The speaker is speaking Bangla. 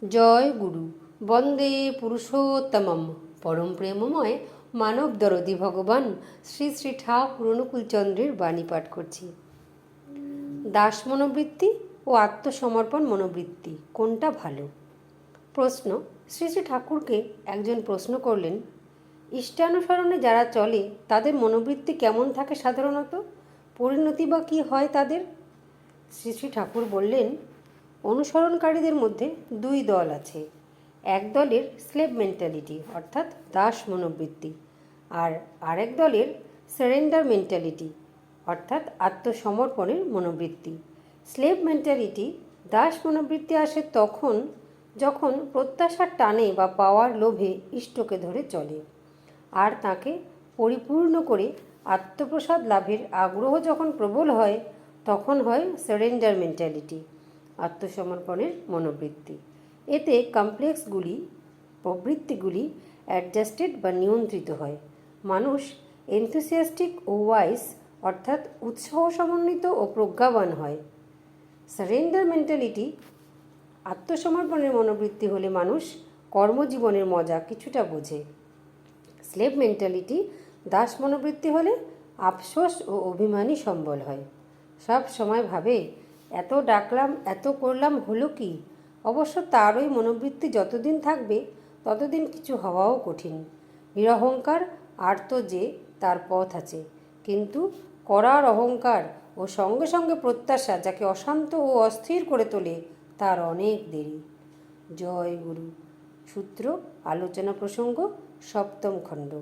জয় গুরু বন্দে পুরুষোত্তমম পরম প্রেমময় মানব দরদি ভগবান শ্রী শ্রী ঠাকুর অনুকূলচন্দ্রের বাণী পাঠ করছি। দাস মনোবৃত্তি ও আত্মসমর্পণ মনোবৃত্তি কোনটা ভালো? প্রশ্ন। শ্রী শ্রী ঠাকুরকে একজন প্রশ্ন করলেন, ইষ্টানুসরণে যারা চলে তাদের মনোবৃত্তি কেমন থাকে সাধারণত? পরিণতি বা কী হয় তাদের? শ্রী শ্রী ঠাকুর বললেন, অনুসরণকারীদের মধ্যে দুই দল আছে। এক দলের স্লেভ মেন্টালিটি অর্থাৎ দাস মনোবৃত্তি, আর আরেক দলের সারেন্ডার মেন্টালিটি অর্থাৎ আত্মসমর্পণের মনোবৃত্তি। স্লেভ মেন্টালিটি দাস মনোবৃত্তি আসে তখন যখন প্রত্যাশার টানে বা পাওয়ার লোভে ইষ্টকে ধরে চলে, আর তাকে পরিপূর্ণ করে আত্মপ্রসাদ লাভের আগ্রহ যখন প্রবল হয় তখন হয় সারেন্ডার মেন্টালিটি আত্মসমর্পণের মনোবৃত্তি। এতে প্রবৃত্তিগুলি অ্যাডজাস্টেড বা নিয়ন্ত্রিত হয়। মানুষ এনথুসিয়াস্টিক ও ওয়াইস অর্থাৎ উৎসাহ সমন্বিত ও প্রজ্ঞাবান হয়। সারেন্ডার মেন্টালিটি আত্মসমর্পণের মনোবৃত্তি হলে মানুষ কর্মজীবনের মজা কিছুটা বোঝে। স্লেভ মেন্টালিটি দাস মনোবৃত্তি হলে আফসোস ও অভিমানী সম্বল হয়। সব সময় ভাবে, এত ডাকলাম এত করলাম হলো কি? অবশ্য তারই মনোবৃত্তি যতদিন থাকবে ততদিন কিছু হওয়াও কঠিন। নিরহংকার আর্ত যে তার পথ আছে, কিন্তু করার অহংকার ও সঙ্গে সঙ্গে প্রত্যাশা যাকে অশান্ত ও অস্থির করে তোলে তার অনেক দেরি। জয় গুরু। সূত্র আলোচনা প্রসঙ্গ সপ্তম খণ্ড।